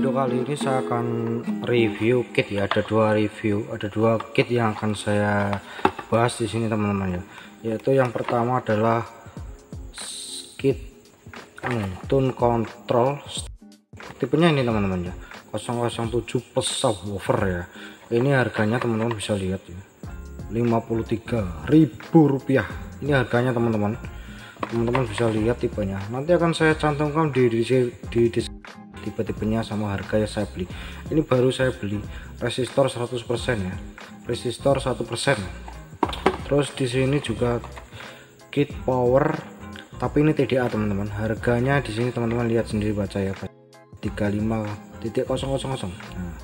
video kali ini saya akan review kit ya. Ada dua kit yang akan saya bahas di sini teman-teman ya. Yaitu yang pertama adalah kit tune control, tipenya ini teman-teman ya, 007 plus subwoofer ya. Ini harganya teman-teman bisa lihat ya, Rp53.000. Ini harganya teman-teman bisa lihat tipenya. Nanti akan saya cantumkan di tipe-tipenya sama harga yang saya beli. Ini baru saya beli, resistor 100% ya, resistor 1%. Terus di sini juga kit power, tapi ini TDA teman-teman. Harganya di sini teman-teman lihat sendiri, baca ya, 35.000. Nah,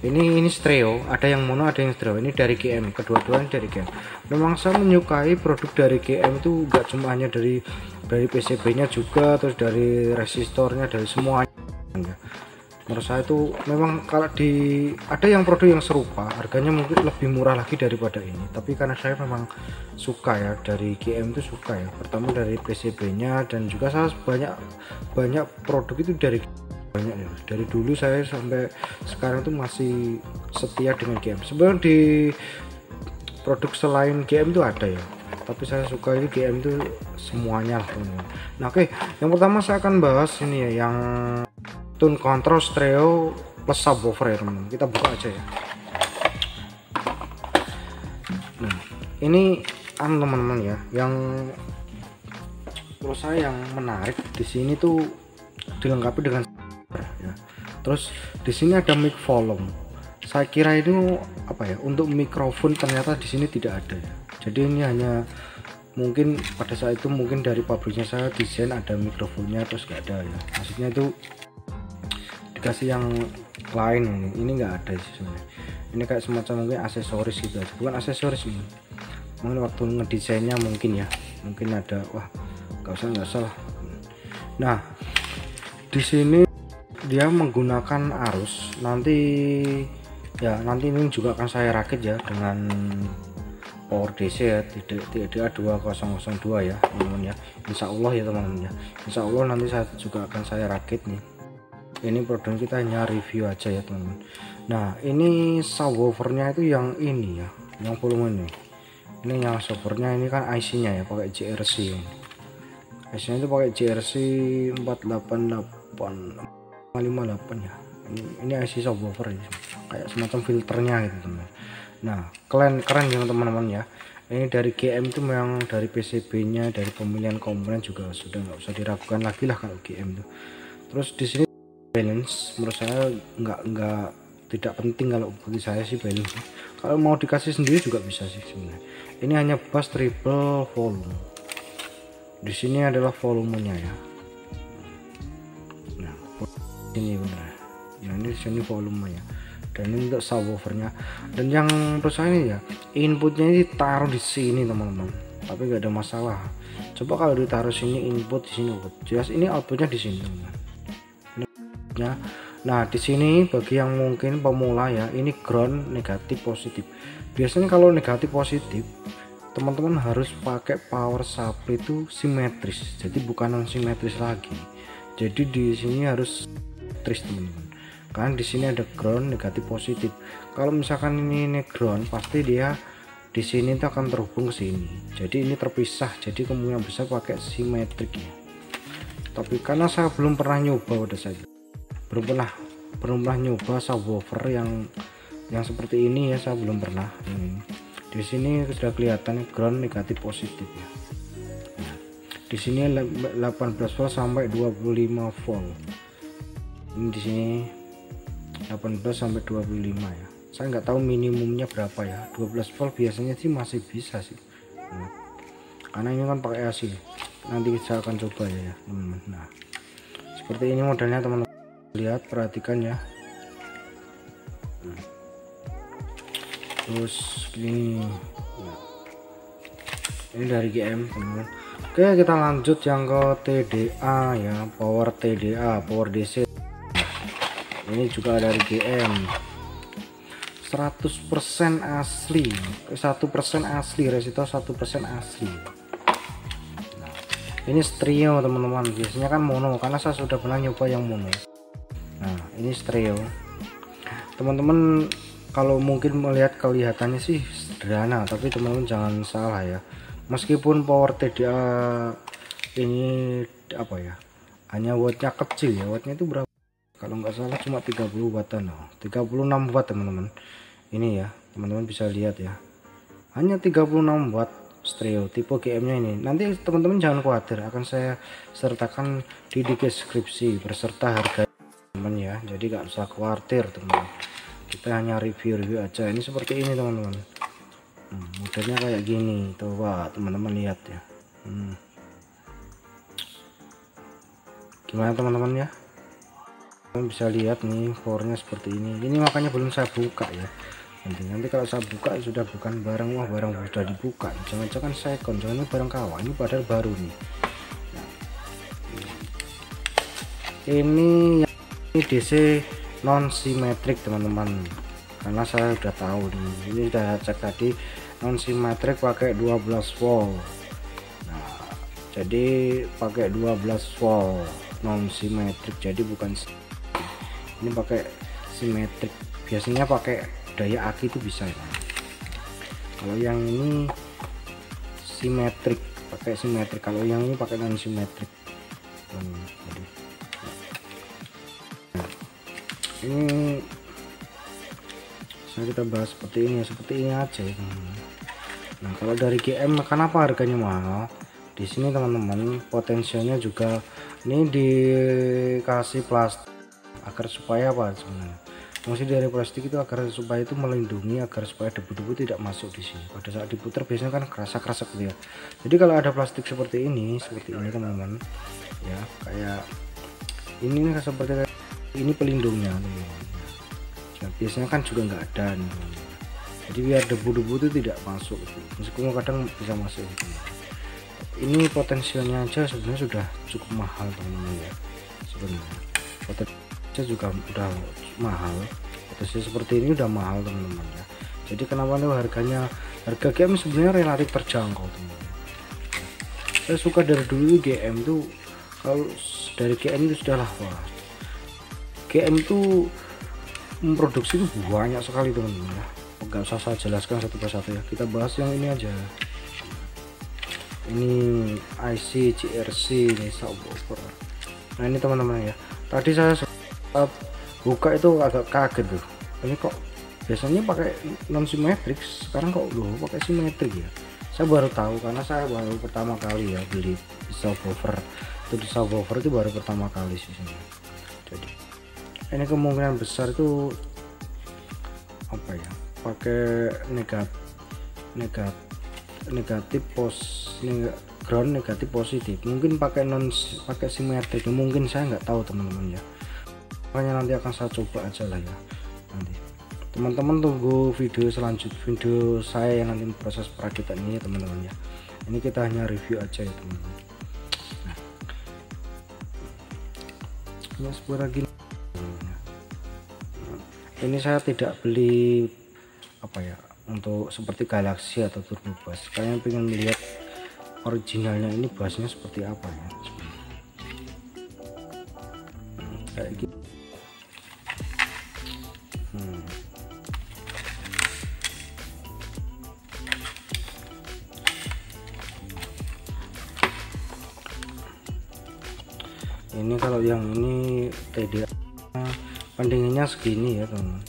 ini stereo, ada yang mono ada yang stereo. Ini dari GM, kedua-duanya dari GM. Memang saya menyukai produk dari GM itu enggak cuma hanya dari PCB nya juga, terus dari resistornya, dari semuanya ya. Menurut saya itu memang kalau ada yang produk yang serupa harganya mungkin lebih murah lagi daripada ini, tapi karena saya memang suka ya dari GM itu, suka ya, pertama dari PCB nya, dan juga saya banyak produk itu dari banyak ya, dari dulu saya sampai sekarang tuh masih setia dengan GM. Sebenarnya di produk selain GM itu ada ya, tapi saya suka ini GM itu semuanya lah teman-teman. Nah oke, yang pertama saya akan bahas ini ya, yang tune control stereo plus subwoofer ya teman-teman. Kita buka aja ya. Nah ini teman-teman ya, yang menurut saya yang menarik di sini tuh dilengkapi dengan ya. Terus di sini ada mic volume. Saya kira ini apa ya, untuk mikrofon, ternyata di sini tidak ada ya. Jadi ini hanya mungkin pada saat itu mungkin dari pabriknya saya desain ada mikrofonnya, terus gak ada ya. Maksudnya itu dikasih yang lain, ini nggak ada sih sebenarnya. Ini kayak semacam mungkin aksesoris gitu aja, bukan aksesoris ini. Mungkin waktu ngedesainnya mungkin ya, mungkin ada, wah nggak usah. Nah di sini dia menggunakan arus, nanti ini juga akan saya rakit ya dengan power DC ya, TDA 2002 ya teman-teman ya. Insya Allah ya teman-teman ya, Insya Allah nanti juga akan saya rakit nih. Ini produk kita hanya review aja ya teman-teman. Nah ini subwoofernya itu yang ini ya, yang volume ini yang subwoofernya ini kan IC nya ya, pakai JRC. IC nya itu pakai JRC 48858 ya. Ini IC subwoofer ya, kayak semacam filternya gitu teman. Nah keren ya teman-teman ya. Ini dari GM itu memang dari PCB nya, dari pemilihan komponen juga sudah nggak usah diragukan lagi lah kalau GM itu. Terus di sini balance, menurut saya tidak penting kalau bagi saya sih balance. Kalau mau dikasih sendiri juga bisa sih sebenarnya. Ini hanya bass triple volume. Di sini adalah volumenya ya. Nah ini benar. Nah ini sini volumenya, dan ini untuk subwoofernya. Dan yang menurut saya ini ya, inputnya ini taruh di sini teman-teman, tapi nggak ada masalah. Coba kalau ditaruh sini input, di sini output, jelas ini outputnya di sini teman-teman. Nah di sini bagi yang mungkin pemula ya, ini ground, negatif, positif. Biasanya kalau negatif positif teman-teman harus pakai power supply itu simetris, jadi bukan non simetris lagi. Jadi di sini harus simetris teman-teman, karena di sini ada ground, negatif, positif. Kalau misalkan ini ground, pasti dia di sini itu akan terhubung ke sini, jadi ini terpisah, jadi kemungkinan besar pakai simetrik ya. Tapi karena saya belum pernah nyoba, udah saja belum pernah nyoba subwoofer yang seperti ini ya, saya belum pernah. Di sini sudah kelihatan ground, negatif, positif ya. Nah, di sini 18 volt sampai 25 volt. Ini di sini 18 sampai 25 ya. Saya nggak tahu minimumnya berapa ya. 12 volt biasanya sih masih bisa sih. Nah, karena ini kan pakai AC. Nanti saya akan coba ya teman-teman. Nah seperti ini modelnya teman-teman, lihat, perhatikan ya. Terus ini dari GM teman-teman. Oke, kita lanjut yang ke TDA ya, power TDA, power DC. Ini juga dari GM, 100% asli, 1% asli, resistor 1% asli. Ini stereo teman-teman, biasanya kan mono, karena saya sudah pernah nyoba yang mono. Nah ini stereo teman-teman. Kalau mungkin melihat kelihatannya sih sederhana, tapi teman-teman jangan salah ya, meskipun power TDA ini apa ya, hanya wattnya kecil ya, wattnya itu berapa kalau nggak salah cuma 30 wattan, 36 watt teman-teman. Ini ya teman-teman bisa lihat ya, hanya 36 watt stereo tipe GM nya ini. Nanti teman-teman jangan khawatir, akan saya sertakan di deskripsi beserta harga teman ya, jadi nggak usah khawatir teman-teman, kita hanya review aja. Ini seperti ini teman-teman, modelnya kayak gini tuh, wah teman-teman lihat ya. Gimana teman-teman ya, kalian bisa lihat nih powernya seperti ini makanya belum saya buka ya. Nanti kalau saya buka sudah bukan barang, wah barang sudah dibuka, jangan-jangan second, jangan barang kawan, ini padahal baru nih. Ini DC non simetrik teman-teman, karena saya udah tahu nih, ini udah cek tadi non simetrik pakai 12 volt. Nah jadi pakai 12 volt non simetrik, jadi bukan ini pakai simetrik. Biasanya pakai daya aki itu bisa ya. Kalau yang ini simetrik, pakai simetrik, kalau yang ini pakai non simetrik. Ini kita bahas seperti ini ya, seperti ini aja ya teman-teman. Nah kalau dari GM kenapa harganya mahal di sini teman-teman, potensialnya juga ini dikasih plastik agar supaya apa sebenarnya, fungsi dari plastik itu agar supaya itu melindungi, agar supaya debu-debu tidak masuk di sini. Pada saat diputar biasanya kan kerasa-kerasa gitu ya, jadi kalau ada plastik seperti ini teman-teman ya, kayak ini nih, seperti ini pelindungnya nih. Nah, biasanya kan juga nggak ada nih, jadi biar debu-debu itu tidak masuk gitu. Meskipun kadang bisa masuk gitu. Ini potensialnya aja sebenarnya sudah cukup mahal teman-teman ya, sebenarnya potensinya juga udah mahal, potensi seperti ini udah mahal teman-teman ya. Jadi kenapa nih harga GM sebenarnya relatif terjangkau teman-teman. Saya suka dari dulu GM tuh, kalau dari GM itu sudah lah, wah GM itu memproduksi itu banyak sekali teman-teman ya, nggak usah saya jelaskan satu persatu ya, kita bahas yang ini aja. Ini IC CRC, ini subwoofer. Nah ini teman-teman ya, tadi saya buka itu agak kaget tuh, ini kok biasanya pakai non simetrik, sekarang kok loh pakai simetrik ya. Saya baru tahu karena saya baru pertama kali ya beli subwoofer itu, di subwoofer itu baru pertama kali sih ini. Jadi ini kemungkinan besar itu apa ya, pakai negatif ground, negatif positif, mungkin pakai simetrik, mungkin saya nggak tahu teman-teman ya, makanya nanti akan saya coba aja lah ya. Nanti teman-teman tunggu video selanjutnya, video saya yang nanti proses perakitan ini teman-teman ya. Ini kita hanya review aja ya teman-teman. Nah, ini sebuah lagi. Ini saya tidak beli apa ya, untuk seperti Galaxy atau Turbo Bass. Kalian pengen melihat originalnya ini bassnya seperti apa ya, kayak gitu. Ini kalau yang ini TDA pendinginnya segini ya teman-teman.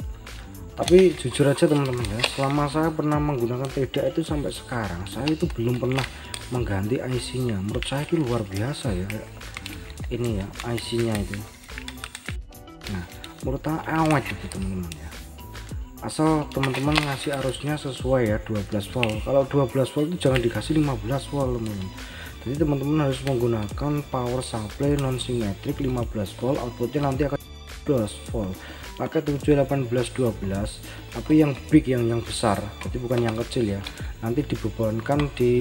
Tapi jujur aja teman-teman ya, selama saya pernah menggunakan TDA itu sampai sekarang saya itu belum pernah mengganti IC nya. Menurut saya itu luar biasa ya ini ya, IC nya itu. Nah menurut saya awet gitu teman-teman ya, asal teman-teman ngasih arusnya sesuai ya, 12 volt. Kalau 12 volt itu jangan dikasih 15 volt teman-teman. Jadi teman-teman harus menggunakan power supply non simetrik 15 volt, outputnya nanti akan 12 volt, pakai 7 18 12, tapi yang big, yang besar, jadi bukan yang kecil ya. Nanti dibebankan di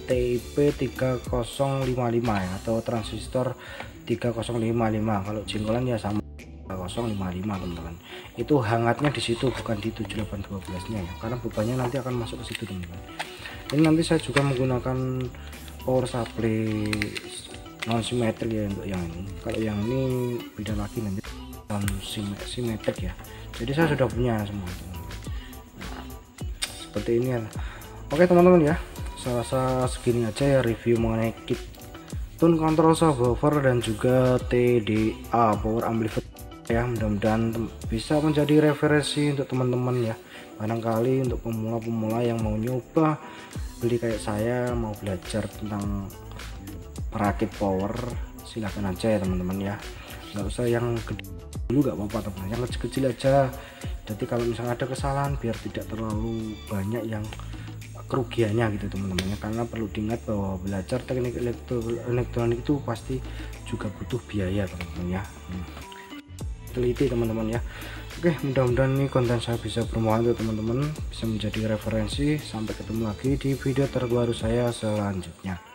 TIP 3055 ya, atau transistor 3055. Kalau jenggolan ya sama 3055 teman-teman. Itu hangatnya di situ, bukan di 7812 nya ya, karena bebannya nanti akan masuk ke situ teman-teman. Ini nanti saya juga menggunakan power supply non simetrik ya untuk yang ini. Kalau yang ini beda lagi nanti. simetrik ya, jadi saya sudah punya semua. Nah, seperti ini ya. Oke teman-teman ya, saya rasa segini aja ya review mengenai kit tone control subwoofer dan juga TDA power amplifier ya. Mudah-mudahan bisa menjadi referensi untuk teman-teman ya, barangkali untuk pemula-pemula yang mau nyoba beli kayak saya, mau belajar tentang merakit power, silahkan aja ya teman-teman ya, nggak usah yang gede dulu, nggak apa-apa teman, yang kecil-kecil aja. Jadi kalau misalnya ada kesalahan biar tidak terlalu banyak yang kerugiannya gitu teman-teman ya, karena perlu diingat bahwa belajar teknik elektronik itu pasti juga butuh biaya teman-teman ya. Teliti teman-teman ya. Oke, mudah-mudahan ini konten saya bisa bermanfaat untuk teman-teman, bisa menjadi referensi. Sampai ketemu lagi di video terbaru saya selanjutnya.